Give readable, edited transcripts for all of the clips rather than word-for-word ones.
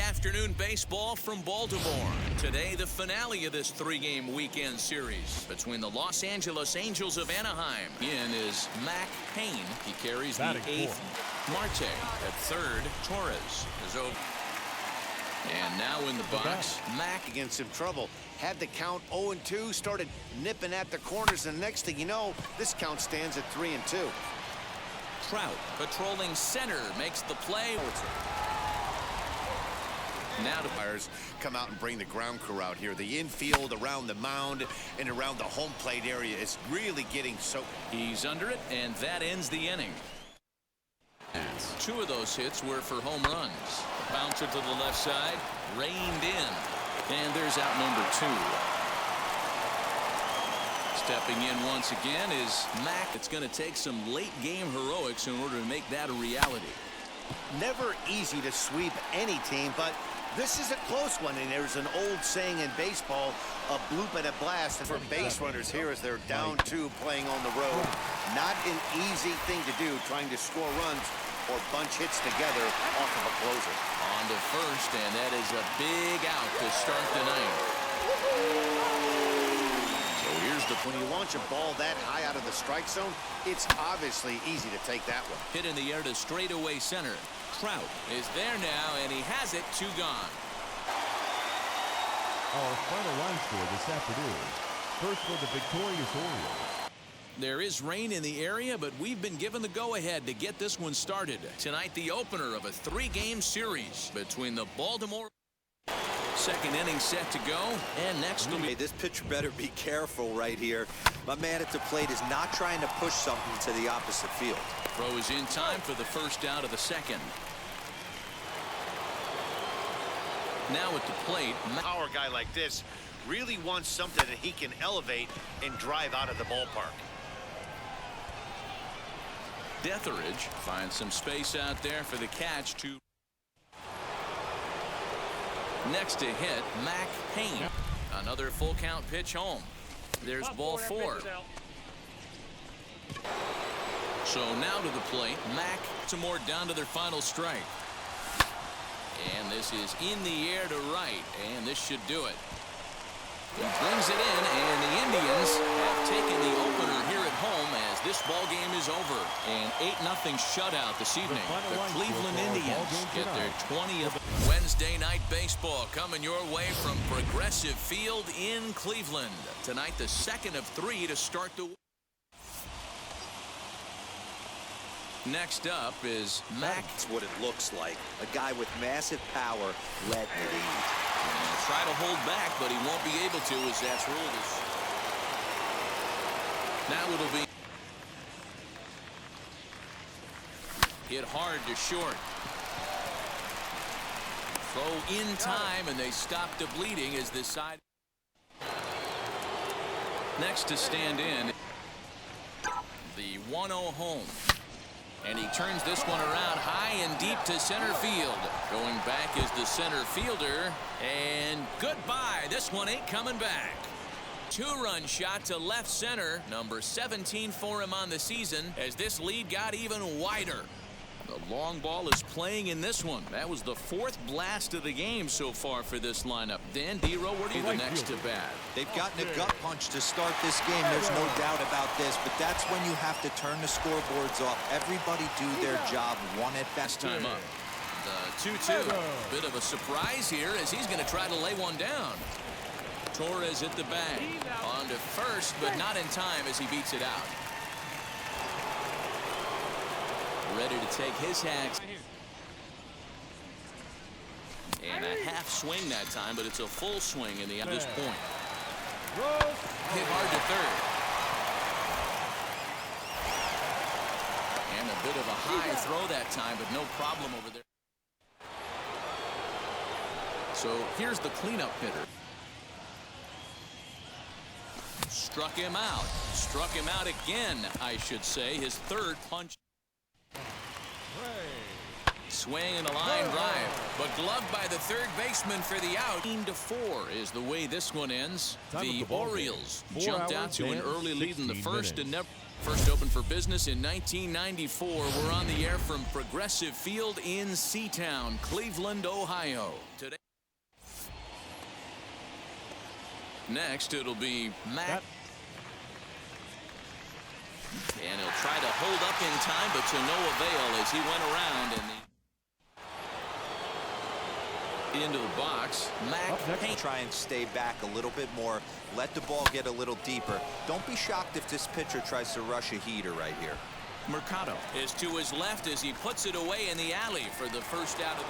afternoon baseball from Baltimore. Today, the finale of this three-game weekend series between the Los Angeles Angels of Anaheim. In is Mac Payne. He carries the eighth. Marte at third. Torres is over. And now in the box, Mac against some trouble. Had the count 0-2, started nipping at the corners, and the next thing you know, this count stands at 3-2. Trout patrolling center makes the play. Now the players come out and bring the ground crew out here. The infield, around the mound, and around the home plate area is really getting so. He's under it, and that ends the inning. Two of those hits were for home runs. Bouncer to the left side, reined in, and there's out number two. Stepping in once again is Mac. It's going to take some late game heroics in order to make that a reality. Never easy to sweep any team, but this is a close one, and there's an old saying in baseball, a bloop and a blast. And for base runners here as they're down two playing on the road, not an easy thing to do, trying to score runs or bunch hits together off of a closer. On to first, and that is a big out to start the ninth. So here's the when you launch a ball that high out of the strike zone, it's obviously easy to take that one. Hit in the air to straightaway center. Trout is there now, and he has it. Two gone. Our final line score this afternoon. First for the victorious Orioles. There is rain in the area, but we've been given the go-ahead to get this one started. Tonight, the opener of a three-game series between the Baltimore. Second inning set to go, and next will be. Hey, this pitcher better be careful right here. My man at the plate is not trying to push something to the opposite field. Throw is in time for the first out of the second. Now at the plate, power guy like this really wants something that he can elevate and drive out of the ballpark. Deatheridge finds some space out there for the catch to. Next to hit, Mac Payne. Another full count pitch home. There's ball four. So now to the plate, Mac Baltimore down to their final strike. And this is in the air to right, and this should do it. He brings it in, and the Indians have taken the opener here at home as this ball game is over. An 8-0 shutout this evening. The Cleveland Indians get their 20th. Wednesday night baseball coming your way from Progressive Field in Cleveland. Tonight, the second of three to start the. Next up is Mac. That's what it looks like. A guy with massive power led the lead. Try to hold back, but he won't be able to as that's ruled. Now it'll be hit hard to short. Throw in time, and they stop the bleeding as this side. Next to stand in, the 1-0 home. And he turns this one around high and deep to center field. Going back is the center fielder. And goodbye. This one ain't coming back. Two-run shot to left center. Number 17 for him on the season as this lead got even wider. The long ball is playing in this one. That was the fourth blast of the game so far for this lineup. Dan Dero, where do you the next to bat? They've gotten a gut punch to start this game. There's no doubt about this, but that's when you have to turn the scoreboards off. Everybody do their job one at best. Time up. The 2-2. Bit of a surprise here as he's going to try to lay one down. Torres at the bag. On to first, but not in time as he beats it out. Ready to take his hacks. And a half swing that time, but it's a full swing in the at this point. Hit hard to third. And a bit of a high throw that time, but no problem over there. So here's the cleanup hitter. Struck him out. Struck him out again, I should say. His third punch. Swing and a line drive, but gloved by the third baseman for the out. 13-4 is the way this one ends. The Orioles jumped out to an early lead in the first and never. First opened for business in 1994. We're on the air from Progressive Field in Seatown, Cleveland, Ohio. Today. Next, it'll be Mac. And he'll try to hold up in time, but to no avail as he went around and into the box. Mac try and stay back a little bit more. Let the ball get a little deeper. Don't be shocked if this pitcher tries to rush a heater right here. Mercado is to his left as he puts it away in the alley for the first out of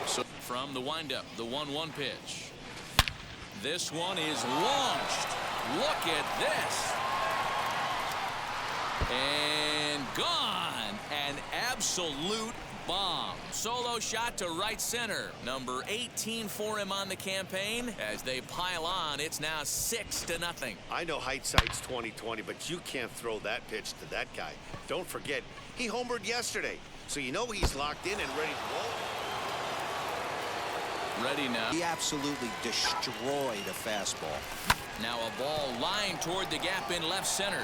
the. So from the windup, the 1-1 pitch. This one is launched. Look at this. And gone. An absolute bomb. Solo shot to right center. Number 18 for him on the campaign. As they pile on, it's now 6-0. I know hindsight's 20/20, but you can't throw that pitch to that guy. Don't forget, he homered yesterday, so you know he's locked in and ready to roll. Ready now. He absolutely destroyed a fastball. Now a ball lined toward the gap in left center.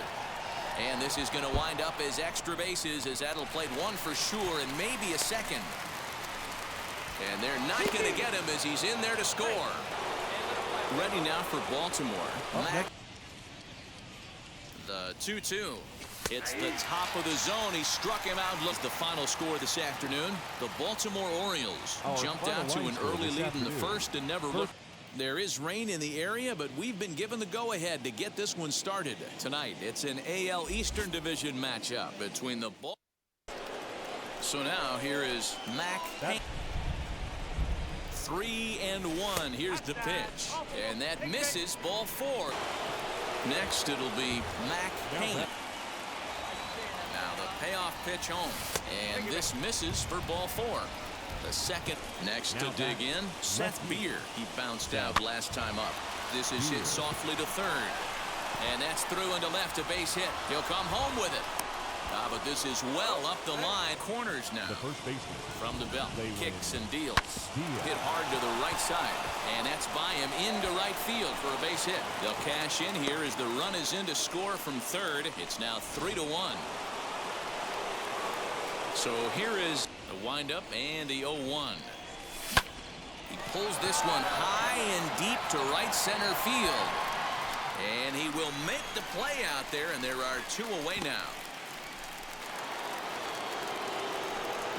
And this is going to wind up as extra bases, as that'll play one for sure and maybe a second. And they're not going to get him as he's in there to score. Ready now for Baltimore. The 2-2. It's the top of the zone. He struck him out. Look, the final score this afternoon. The Baltimore Orioles jumped out to an early lead in the first and never looked. There is rain in the area, but we've been given the go-ahead to get this one started tonight. It's an AL Eastern Division matchup between the ball. So now here is Mac. 3-1. Here's the pitch, and that misses ball 4. Next, it'll be Mac Payne. Now the payoff pitch home, and this misses for ball 4. The second. Next to dig in, Seth Beer. He bounced out last time up. This is hit softly to third. And that's through into left, a base hit. He'll come home with it. But this is well up the line. Corners now. The first baseman. From the belt. Kicks and deals. Hit hard to the right side. And that's by him into right field for a base hit. They'll cash in here as the run is in to score from third. It's now 3-1. So here is the windup and the 0-1. He pulls this one high and deep to right center field. And he will make the play out there, and there are 2 away now.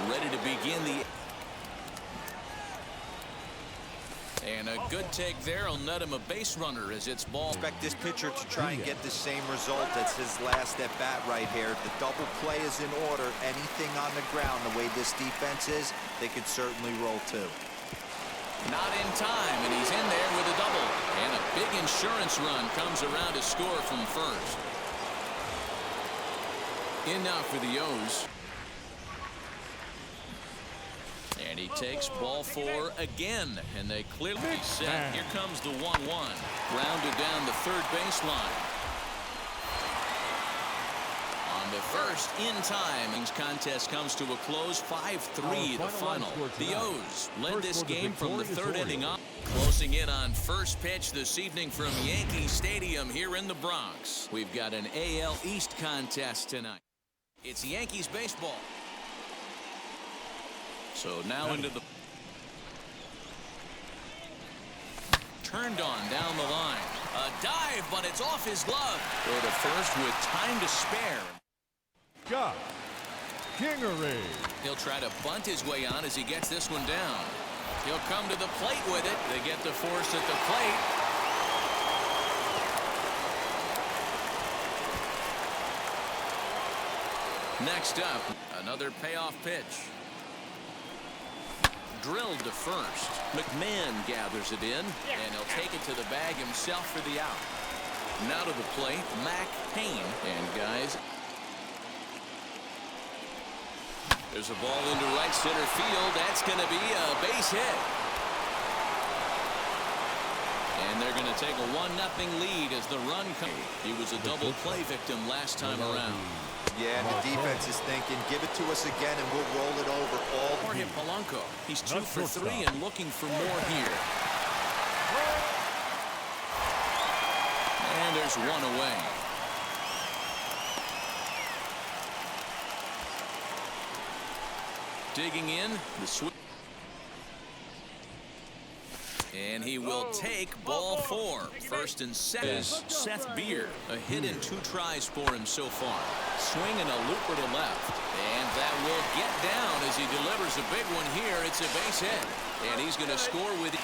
Ready to begin the. And a good take there will net him a base runner as it's ball. Expect this pitcher to try and get the same result as his last at bat right here. The double play is in order. Anything on the ground, the way this defense is, they could certainly roll too. Not in time, and he's in there with a double. And a big insurance run comes around to score from first. In now for the O's. And he takes ball 4 again, and they clearly set. Here comes the 1-1. Grounded down the third baseline. On the first, in time. This contest comes to a close. 5-3 the final. The O's led this game from the third inning on. Closing in on first pitch this evening from Yankee Stadium here in the Bronx. We've got an AL East contest tonight. It's Yankees baseball. So now into the. Turned on down the line. A dive, but it's off his glove. Go to first with time to spare. Josh Kingery. He'll try to bunt his way on as he gets this one down. He'll come to the plate with it. They get the force at the plate. Next up, another payoff pitch. Drilled to first. McMahon gathers it in, and he'll take it to the bag himself for the out. Now to the plate, Mac Payne. And guys, there's a ball into right center field. That's going to be a base hit. And they're going to take a 1-0 lead as the run comes. He was a double play victim last time around. Yeah, and the defense is thinking, give it to us again, and we'll roll it over all. For him, Polanco. He's 2 for 3 and looking for more here. And there's one away. Digging in, the swing. And he will take ball 4. First and 7. Seth Beer, a hit in 2 tries for him so far. Swinging a looper to left. And that will get down as he delivers a big one here. It's a base hit. And he's going to score with it.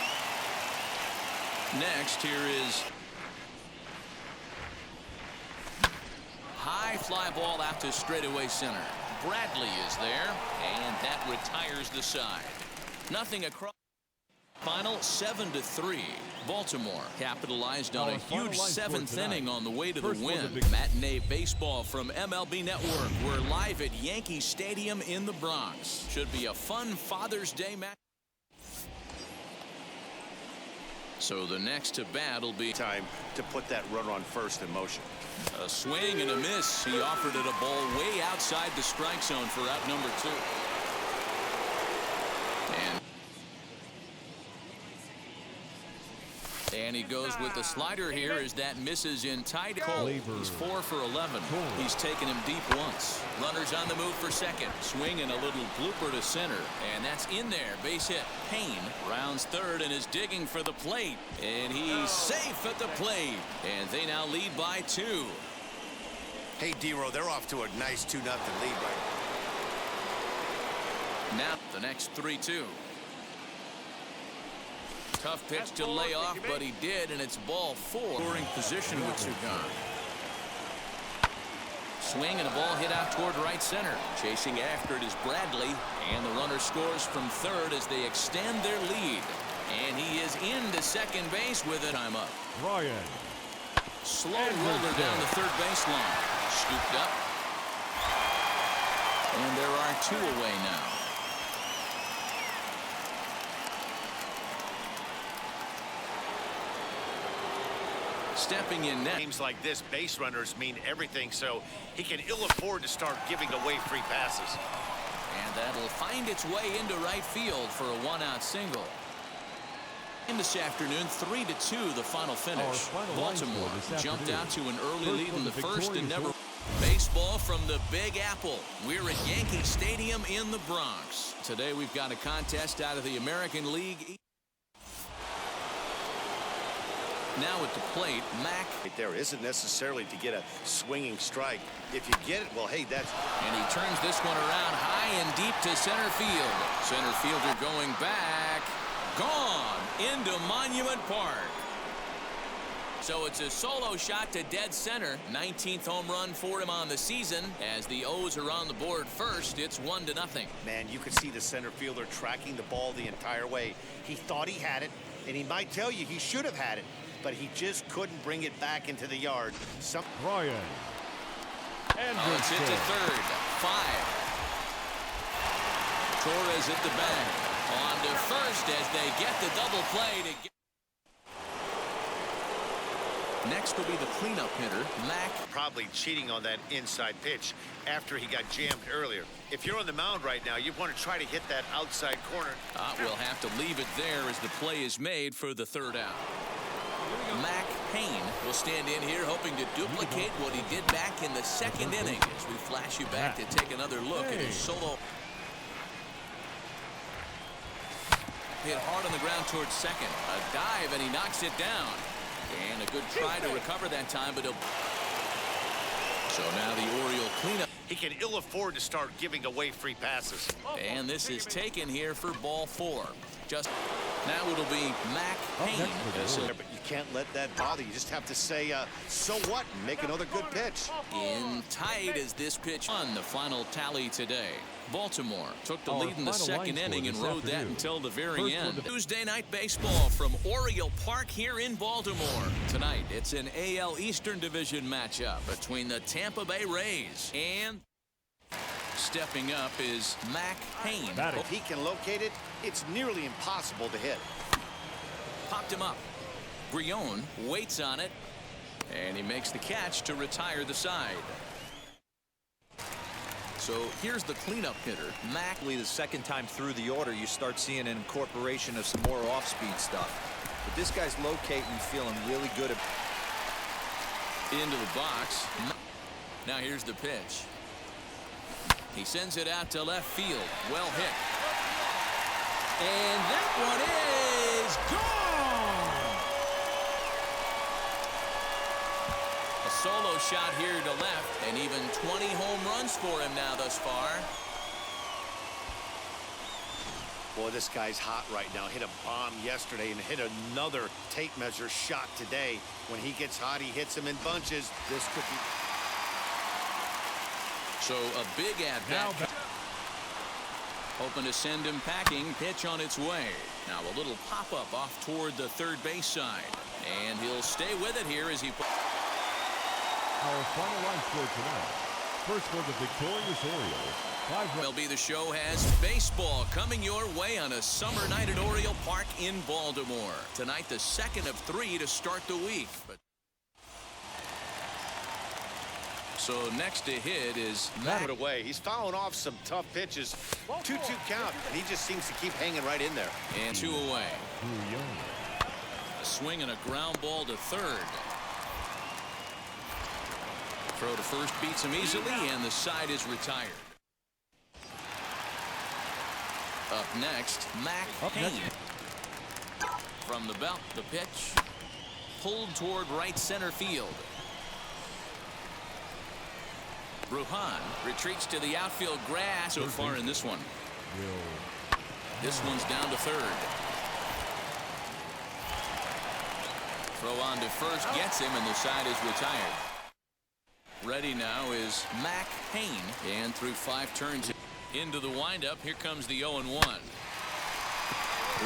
Next, here is high fly ball out to straightaway center. Bradley is there, and that retires the side. Nothing across. Final 7-3. Baltimore capitalized on a huge 7th inning on the way to the win. Matinee baseball from MLB Network. We're live at Yankee Stadium in the Bronx. Should be a fun Father's Day match. So the next to bat will be time to put that runner on first in motion. A swing and a miss. He offered it a ball way outside the strike zone for out number 2. And he goes with the slider here as that misses in tight. Cole. He's 4 for 11. He's taken him deep once. Runners on the move for second. Swing and a little blooper to center. And that's in there. Base hit. Payne rounds third and is digging for the plate. And he's safe at the plate. And they now lead by 2. Hey, D-Row, they're off to a nice 2-0 lead right now. The next 3-2. Tough pitch to lay off, but he did, and it's ball 4. Scoring position with Sugan. Swing and a ball hit out toward right center. Chasing after it is Bradley, and the runner scores from third as they extend their lead. And he is into second base with it. Time up. Ryan. Slow roller down the third baseline. Scooped up. And there are 2 away now. Stepping in net. Games like this, base runners mean everything, so he can ill afford to start giving away free passes. And that'll find its way into right field for a 1-out single. In this afternoon, 3-2 the final finish. Baltimore jumped out to an early lead in the first and never. Baseball from the Big Apple. We're at Yankee Stadium in the Bronx. Today we've got a contest out of the American League. Now at the plate, Mack. There isn't necessarily to get a swinging strike. If you get it, well, hey, that's. And he turns this one around high and deep to center field. Center fielder going back. Gone into Monument Park. So it's a solo shot to dead center. 19th home run for him on the season. As the O's are on the board first, it's 1-0. Man, you could see the center fielder tracking the ball the entire way. He thought he had it, and he might tell you he should have had it, but he just couldn't bring it back into the yard. Ryan. And it's hit to third. 5. Torres at the bag. On to first as they get the double play to get. Next will be the cleanup hitter, Mack. Probably cheating on that inside pitch after he got jammed earlier. If you're on the mound right now, you want to try to hit that outside corner. We'll have to leave it there as the play is made for the 3rd out. Mack Payne will stand in here hoping to duplicate what he did back in the 2nd inning as we flash you back to take another look at his solo. Hit hard on the ground towards second. A dive and he knocks it down. And a good try to recover that time, but so now the Oriole cleanup. He can ill afford to start giving away free passes. And this is taken here for ball 4. Just now it'll be Mack Payne. But you can't let that bother you. Just have to say, so what? And make another good pitch. In tight as this pitch on the final tally today. Baltimore took the lead in the 2nd inning and rode that until the very end. Tuesday night baseball from Oriole Park here in Baltimore. Tonight, it's an AL Eastern Division matchup between the Tampa Bay Rays and stepping up is Mack Payne. If he can locate it, it's nearly impossible to hit. Popped him up. Brion waits on it, and he makes the catch to retire the side. So here's the cleanup hitter, Mack. The 2nd time through the order, you start seeing an incorporation of some more off-speed stuff. But this guy's locating, feeling really good. Into the box. Now here's the pitch. He sends it out to left field. Well hit. And that one is gone. A solo shot here to left, and even 20 home runs for him now thus far. Boy, this guy's hot right now. Hit a bomb yesterday and hit another tape measure shot today. When he gets hot, he hits them in bunches. This could be... So a big at-bat. Hoping to send him packing. Pitch on its way. Now a little pop-up off toward the third base side. And he'll stay with it here as he... Our final line score tonight. First for the victorious Orioles. MLB The Show has baseball coming your way on a summer night at Oriole Park in Baltimore. Tonight, the second of 3 to start the week. So next to hit is Put away. He's fouling off some tough pitches. 2-2 count, and he just seems to keep hanging right in there. And 2 away. A swing and a ground ball to third. Throw to first beats him easily, and the side is retired. Up next, Mac Payne. From the belt, the pitch. Pulled toward right center field. Bruhan retreats to the outfield grass so far in this one. This one's down to third. Throw on to first gets him, and the side is retired. Ready now is Mac Payne, and through 5 turns into the windup, here comes the 0-1.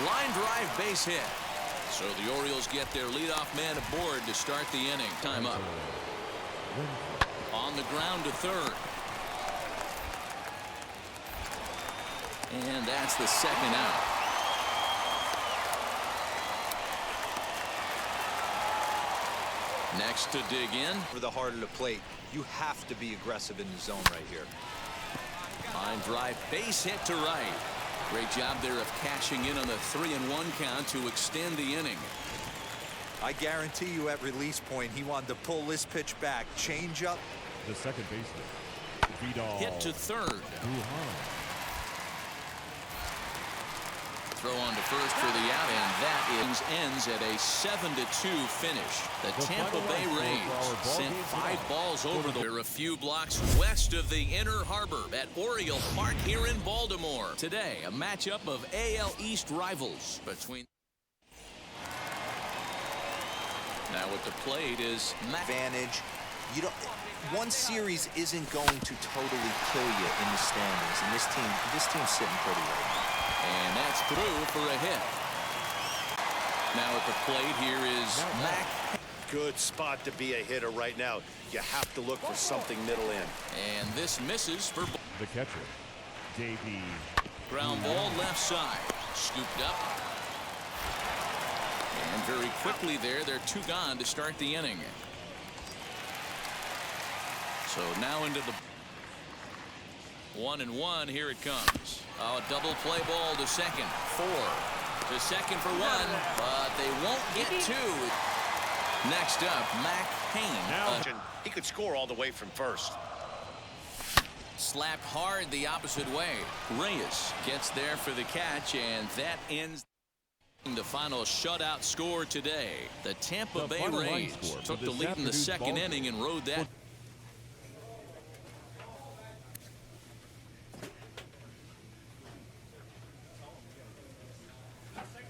Line drive base hit. So the Orioles get their leadoff man aboard to start the inning. Time up. On the ground to third. And that's the second out. Next to dig in. For the heart of the plate, you have to be aggressive in the zone right here. Line drive base hit to right. Great job there of cashing in on the 3-1 count to extend the inning. I guarantee you at release point he wanted to pull this pitch back. Change up. The second baseman. Hit to third. Throw on to first for the out, and that ends at a 7-2 finish. The Tampa Bay Rays sent 5 balls over the... They're a few blocks west of the Inner Harbor at Oriole Park here in Baltimore. Today, a matchup of AL East rivals between... Now at the plate is advantage. You don't... One series isn't going to totally kill you in the standings, and this team's sitting pretty right now. And that's through for a hit. Now at the plate here is Mac. Good spot to be a hitter right now. You have to look for something middle in. And this misses for the catcher, Davey. Ground ball left side. Scooped up. And very quickly there, they're 2 gone to start the inning. So now into the 1-1. Here it comes. Oh, a double play ball to second. 4 to second for 1, but they won't get 2. Next up, Mac Payne. He could score all the way from first. Slapped hard the opposite way. Reyes gets there for the catch, and that ends the final shutout score today. The Tampa Bay Rays took the lead in the second inning and rode that.